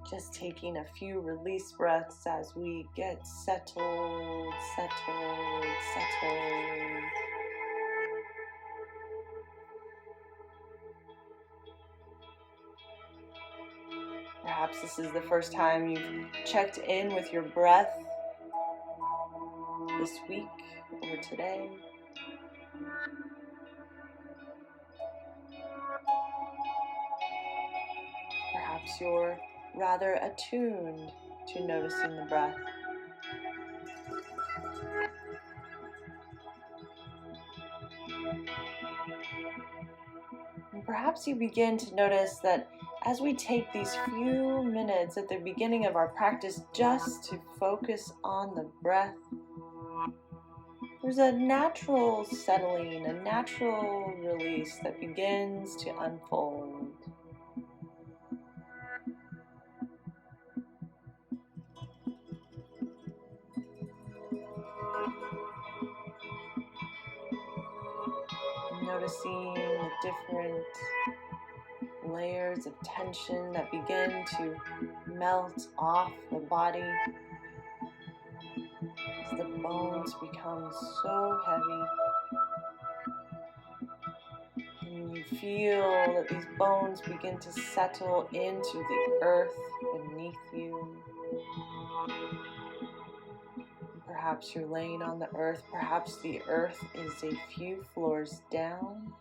Just taking a few release breaths as we get settled. Perhaps this is the first time you've checked in with your breath this week or today. Perhaps you're rather attuned to noticing the breath. And perhaps you begin to notice that as we take these few minutes at the beginning of our practice just to focus on the breath, there's a natural settling, a natural release that begins to unfold. Noticing the different layers of tension that begin to melt off the body as the bones become so heavy. And you feel that these bones begin to settle into the earth beneath you. Perhaps you're laying on the earth, perhaps the earth is a few floors down.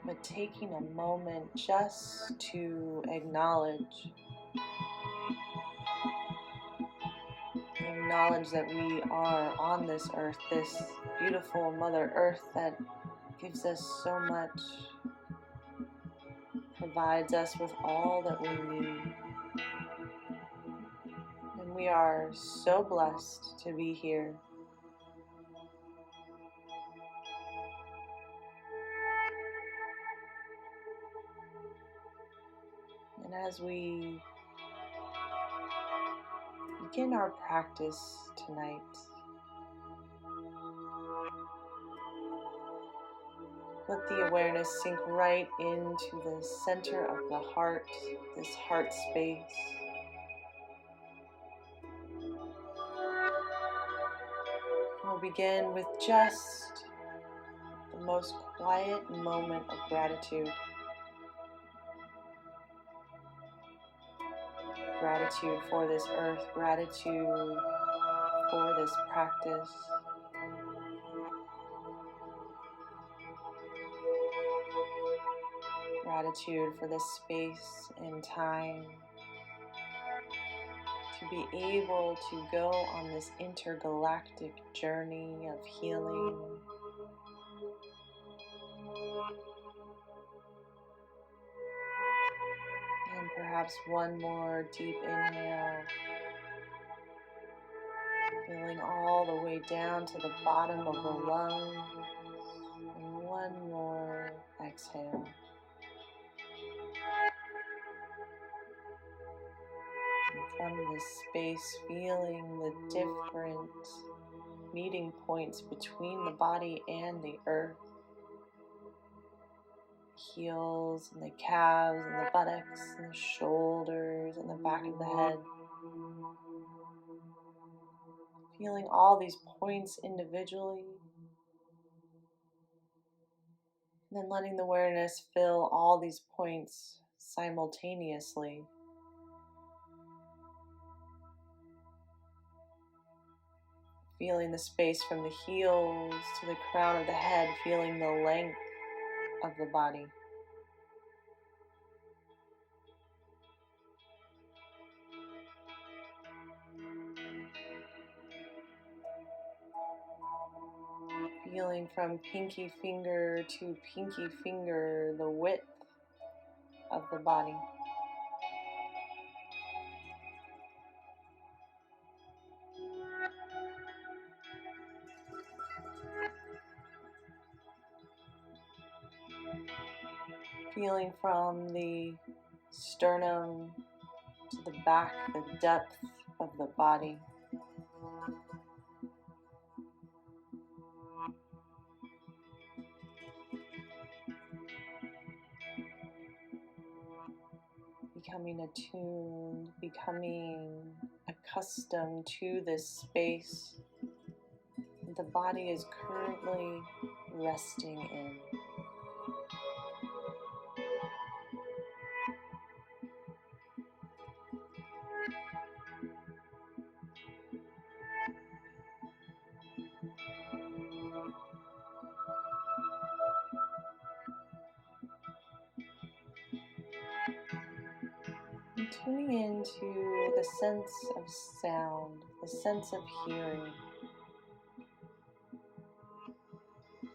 But taking a moment just to acknowledge that we are on this earth, this beautiful Mother Earth that gives us so much, provides us with all that we need. And we are so blessed to be here. And as we begin our practice tonight, let the awareness sink right into the center of the heart, this heart space. We'll begin with just the most quiet moment of gratitude. Gratitude for this earth, gratitude for this practice. Gratitude for this space and time to be able to go on this intergalactic journey of healing. And perhaps one more deep inhale, feeling all the way down to the bottom of the lungs. And one more exhale. And from this space, feeling the different meeting points between the body and the earth. Heels and the calves and the buttocks and the shoulders and the back of the head. Feeling all these points individually. And then letting the awareness fill all these points simultaneously. Feeling the space from the heels to the crown of the head, feeling the length of the body. Feeling from pinky finger to pinky finger the width of the body. Feeling from the sternum to the back, the depth of the body. becoming attuned, becoming accustomed to this space the body is currently resting in. And tuning into the sense of sound, the sense of hearing.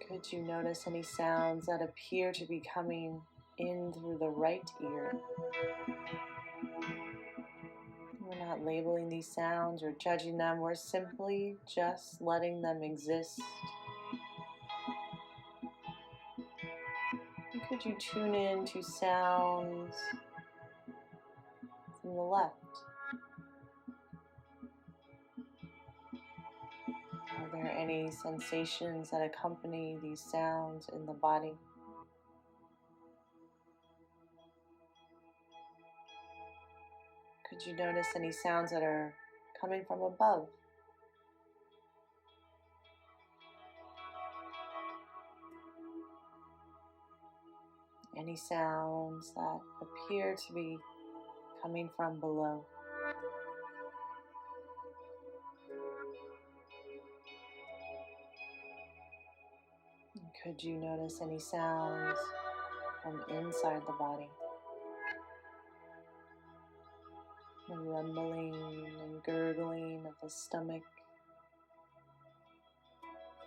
Could you notice any sounds that appear to be coming in through the right ear? We're not labeling these sounds or judging them. We're simply just letting them exist. And could you tune in to sounds from the left? Are there any sensations that accompany these sounds in the body? Could you notice any sounds that are coming from above? Any sounds that appear to be coming from below? And could you notice any sounds from inside the body? The rumbling and gurgling of the stomach,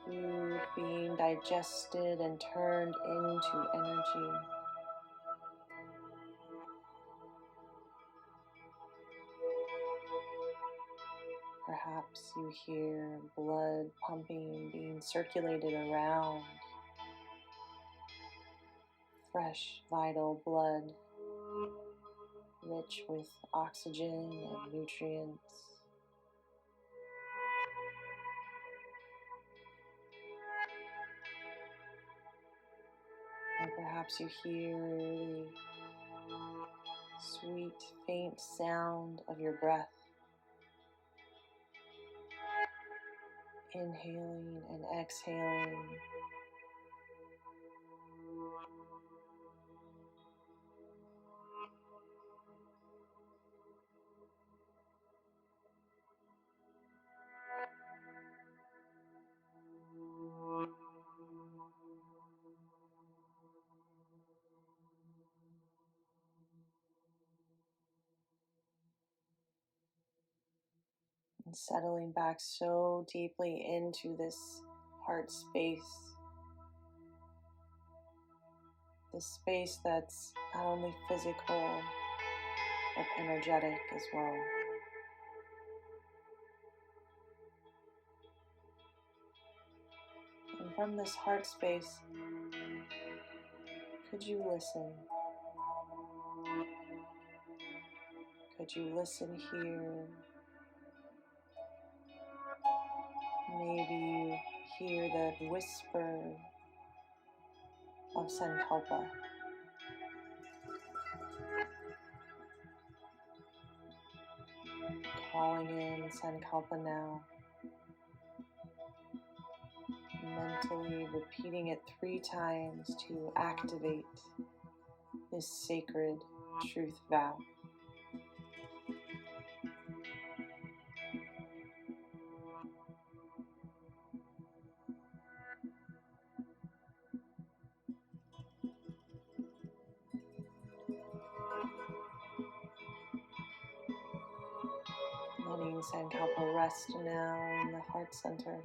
food being digested and turned into energy. Perhaps you hear blood pumping, being circulated around, fresh, vital blood, rich with oxygen and nutrients. Or perhaps you hear the sweet, faint sound of your breath, inhaling and exhaling. And settling back so deeply into this heart space. This space that's not only physical, but energetic as well. And from this heart space, could you listen? Could you listen here? Maybe you hear the whisper of sankalpa. Calling in sankalpa now. Mentally repeating it 3 times to activate this sacred truth vow. Letting sankalpa rest now in the heart center.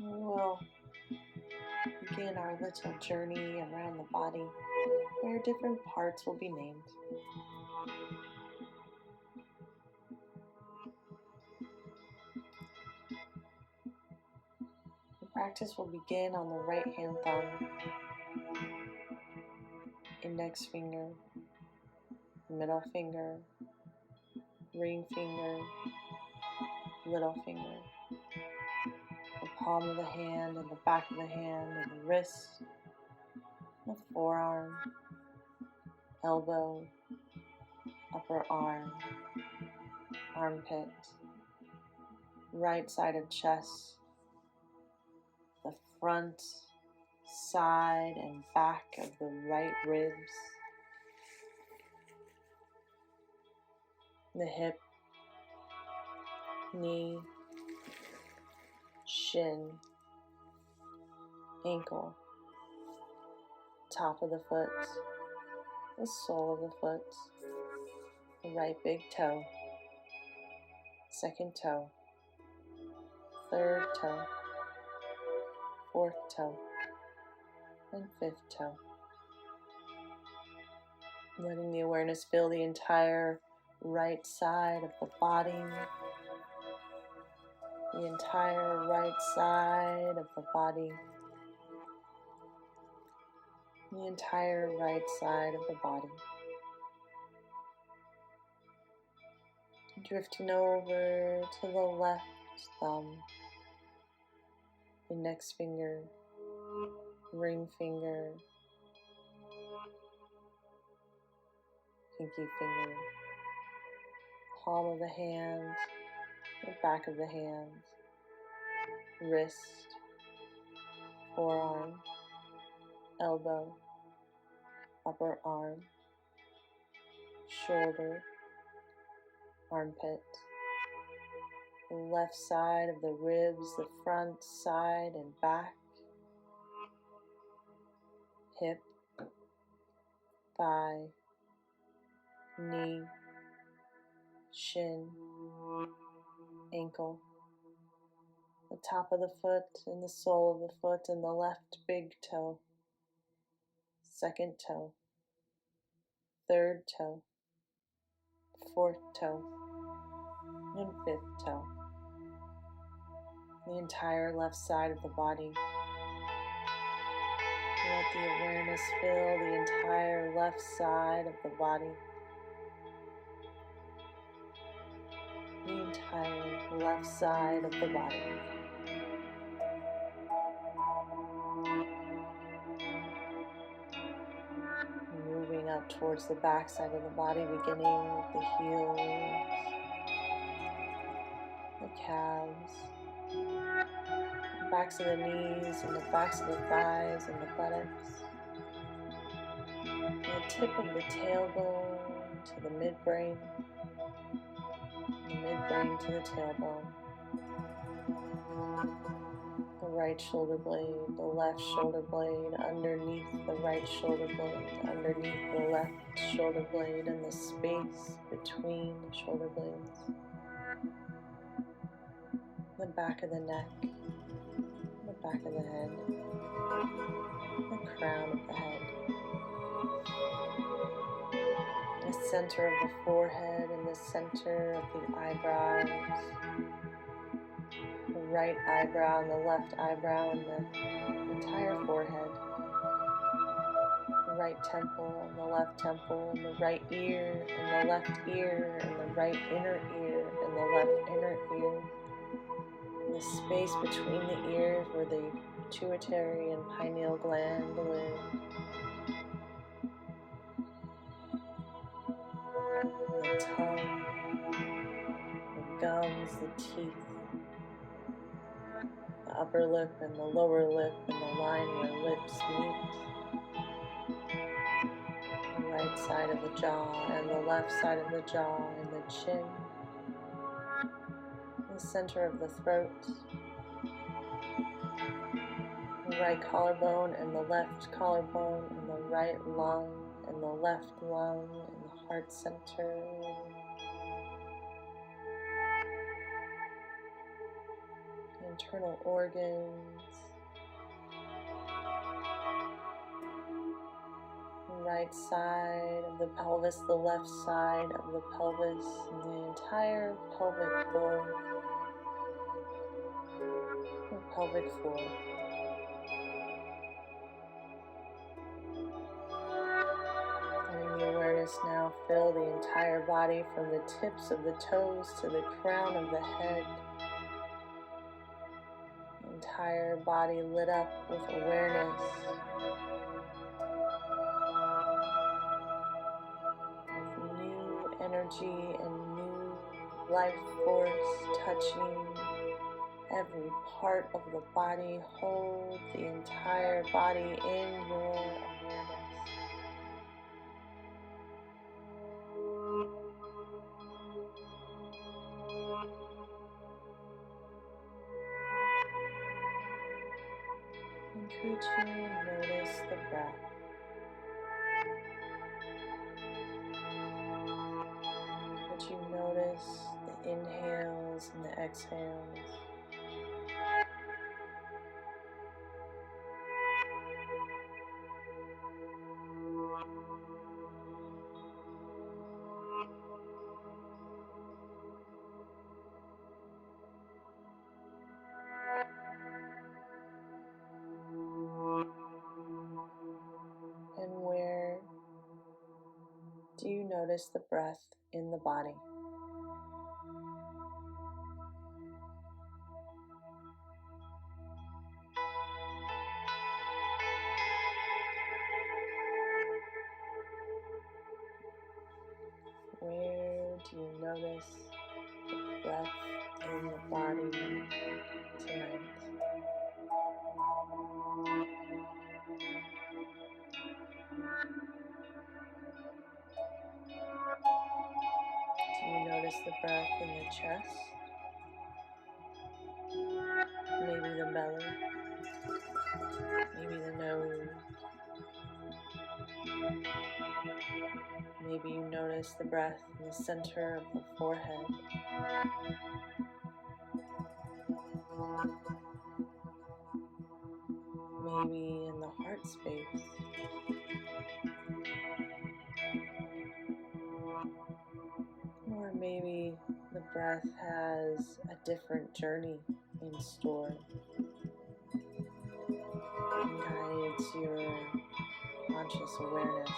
We'll begin our little journey around the body where different parts will be named. The practice will begin on the right hand thumb, index finger, middle finger, ring finger, little finger, the palm of the hand and the back of the hand and the wrist, the forearm, elbow, upper arm, armpit, right side of chest, the front, side, and back of the right ribs, the hip, knee, shin, ankle, top of the foot, the sole of the foot, the right big toe, second toe, third toe, fourth toe, and fifth toe. Letting the awareness fill the entire right side of the body, the entire right side of the body, the entire right side of the body. Drifting over to the left thumb, index finger, ring finger, pinky finger, palm of the hand, the back of the hand, wrist, forearm, elbow, upper arm, shoulder, armpit, the left side of the ribs, the front, side, and back, hip, thigh, knee, shin, ankle, the top of the foot and the sole of the foot and the left big toe, second toe, third toe, fourth toe, and fifth toe. The entire left side of the body. Let the awareness fill the entire left side of the body. The entire left side of the body. Moving up towards the back side of the body, beginning with the heels, the calves, the backs of the knees and the backs of the thighs and the buttocks, the tip of the tailbone to the midbrain, the midbrain to the tailbone, the right shoulder blade, the left shoulder blade, underneath the right shoulder blade, underneath the left shoulder blade, and the space between the shoulder blades, the back of the neck, the back of the head, the crown of the head, the center of the forehead and the center of the eyebrows, the right eyebrow and the left eyebrow and the entire forehead, the right temple and the left temple and the right ear and the left ear and the right inner ear and the left inner ear, and the space between the ears where the pituitary and pineal gland live, the tongue, the gums, the teeth, the upper lip and the lower lip and the line where lips meet, the right side of the jaw and the left side of the jaw and the chin, the center of the throat, the right collarbone and the left collarbone and the right lung and the left lung and the heart center, the internal organs, the right side of the pelvis, the left side of the pelvis, and the entire pelvic floor, the pelvic floor. Letting the awareness now fill the entire body from the tips of the toes to the crown of the head, entire body lit up with awareness, with new energy and new life force touching every part of the body. Hold the entire body in your awareness. And could you notice the breath? Could you notice the inhales and the exhales? And where do you notice the breath in the body? Where do you notice the breath in the body tonight? Do you notice the breath in the chest? Maybe the belly? Maybe the nose? Maybe you notice the breath in the center of the forehead. Maybe in the heart space. Or maybe the breath has a different journey in store and guides your conscious awareness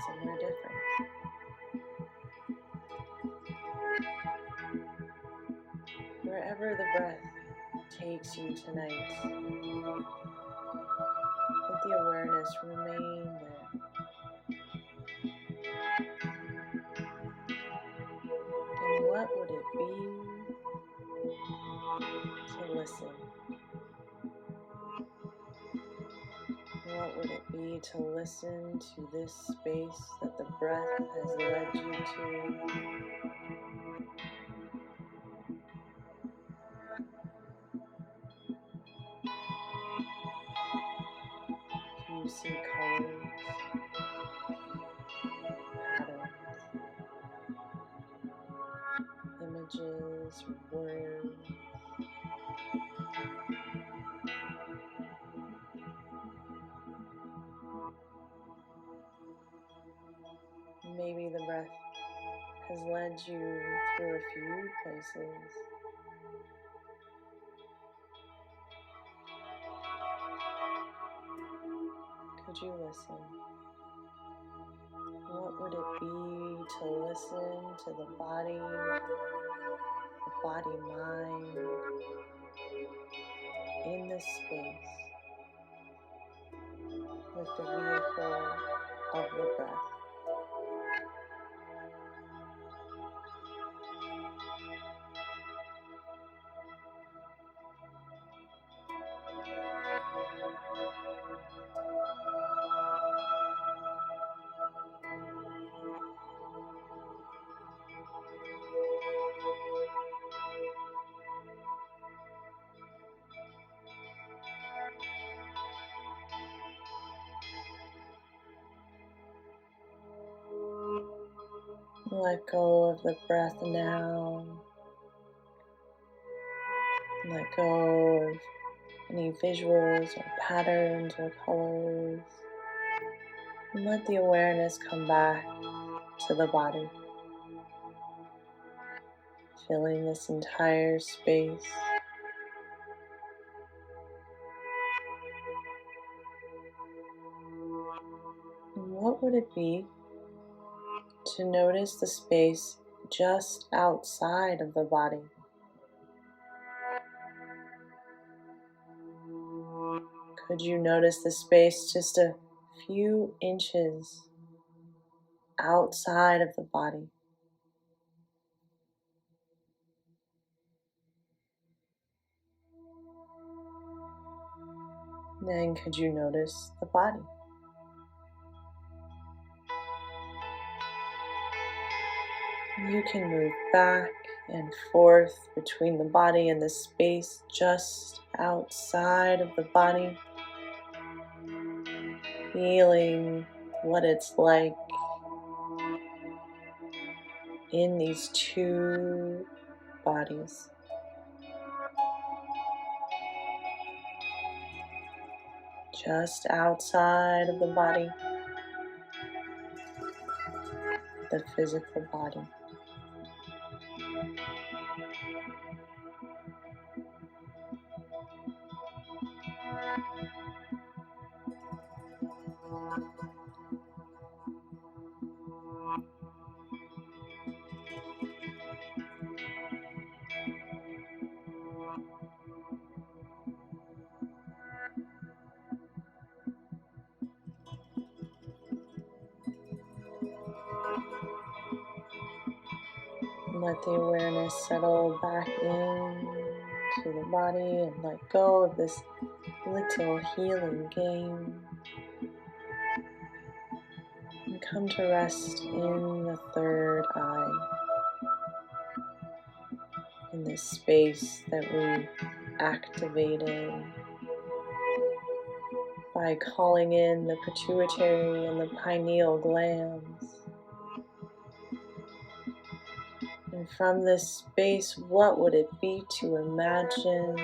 somewhere different. Wherever the breath takes you tonight, let the awareness remain there. And what would it be to listen? What would it be to listen to this space that the breath has led you to? Do you see colors, patterns, images, words? Maybe the breath has led you through a few places. Could you listen? What would it be to listen to the body-mind in this space with the vehicle of the breath? Let go of the breath now. Let go of any visuals or patterns or colors. And let the awareness come back to the body, filling this entire space. And what would it be to notice the space just outside of the body? Could you notice the space just a few inches outside of the body? Then could you notice the body? You can move back and forth between the body and the space just outside of the body, feeling what it's like in these two bodies. Just outside of the body, the physical body. Let the awareness settle back into the body and let go of this little healing game. And come to rest in the third eye, in this space that we activated by calling in the pituitary and the pineal glands. And from this space, what would it be to imagine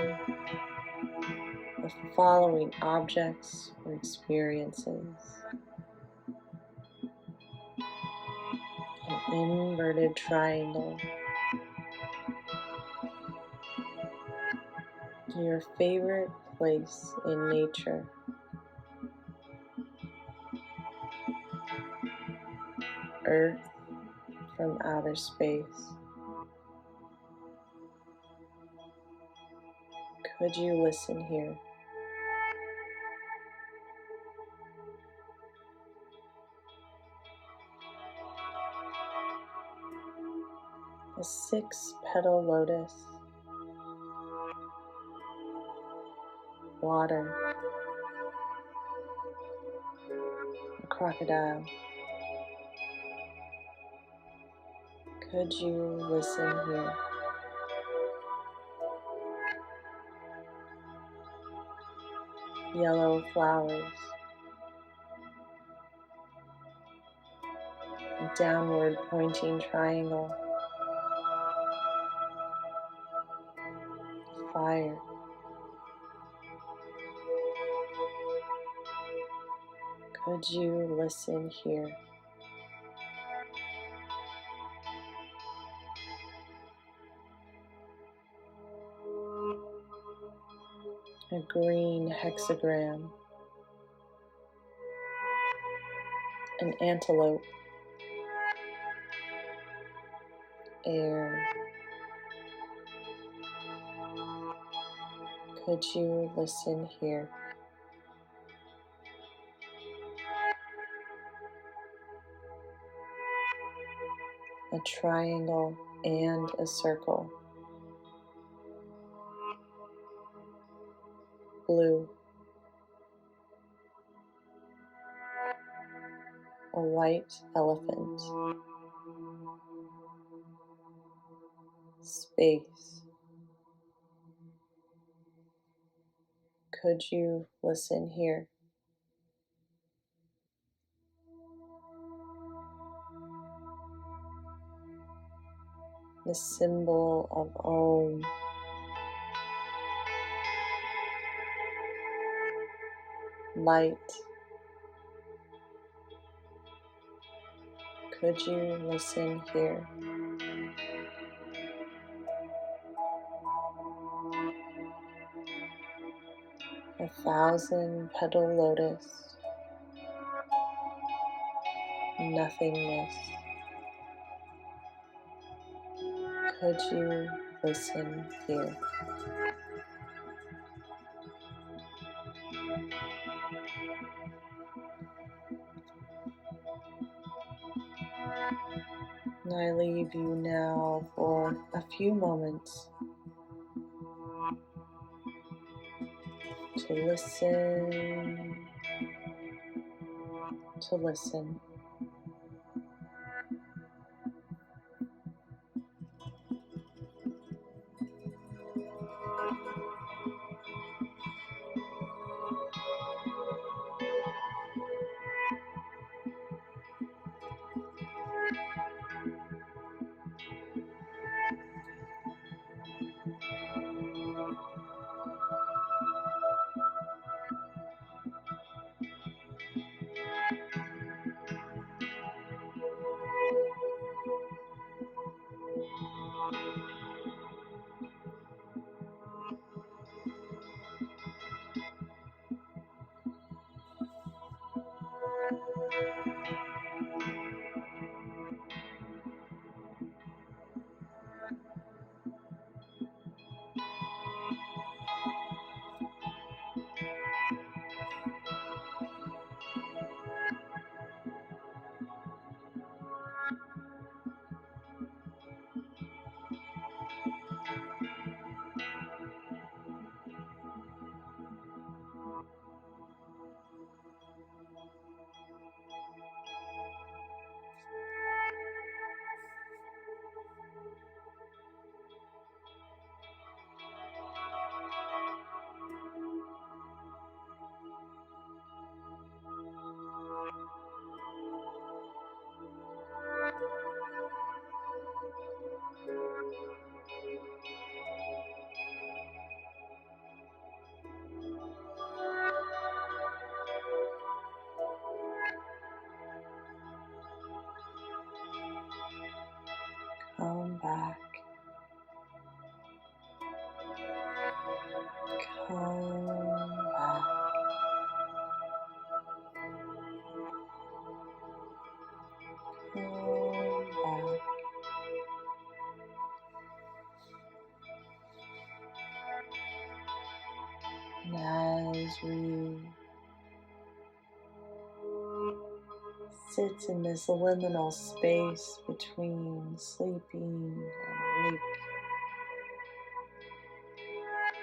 the following objects or experiences? An inverted triangle, your favorite place in nature. Earth from outer space. Could you listen here? A 6-petal lotus, water, a crocodile. Could you listen here? Yellow flowers, a downward pointing triangle, fire. Could you listen here? A green hexagram, an antelope, air. Could you listen here? A triangle and a circle, blue, a white elephant, space. Could you listen here? The symbol of Om, light. Could you listen here? A 1,000-petal lotus, nothingness. Could you listen here? And I leave you now for a few moments to listen, to listen. Come back. Come back. Come back. And as we sit in this liminal space between sleeping and awake,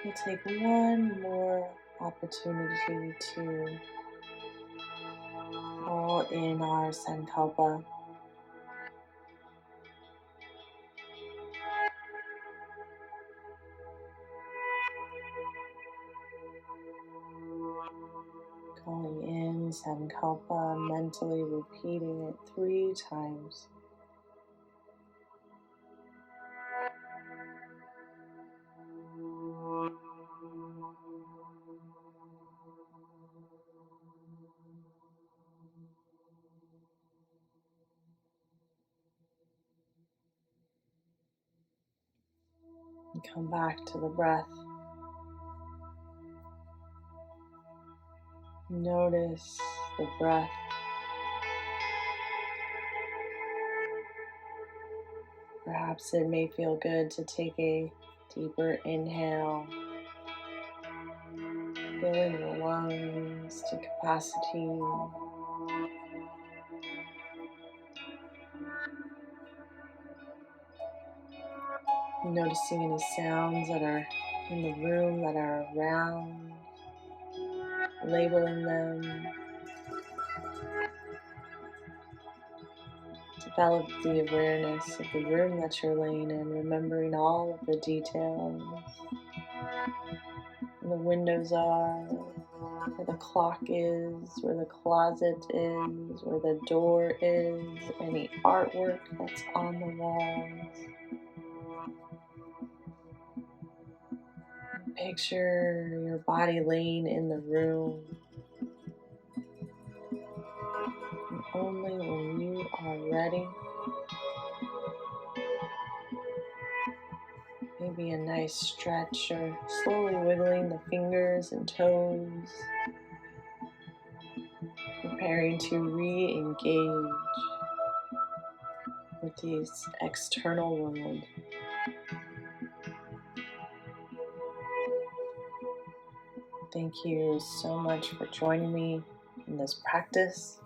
we'll take one more opportunity to call in our sankalpa. Calling in sankalpa, mentally repeating it 3 times. And come back to the breath. Notice the breath. Perhaps it may feel good to take a deeper inhale, filling your lungs to capacity. Noticing any sounds that are in the room that are around, labeling them. Develop the awareness of the room that you're laying in, remembering all of the details. Where the windows are, where the clock is, where the closet is, where the door is, any artwork that's on the walls. Picture your body laying in the room. And only when you are ready, maybe a nice stretch or slowly wiggling the fingers and toes, preparing to re-engage with this external world. Thank you so much for joining me in this practice.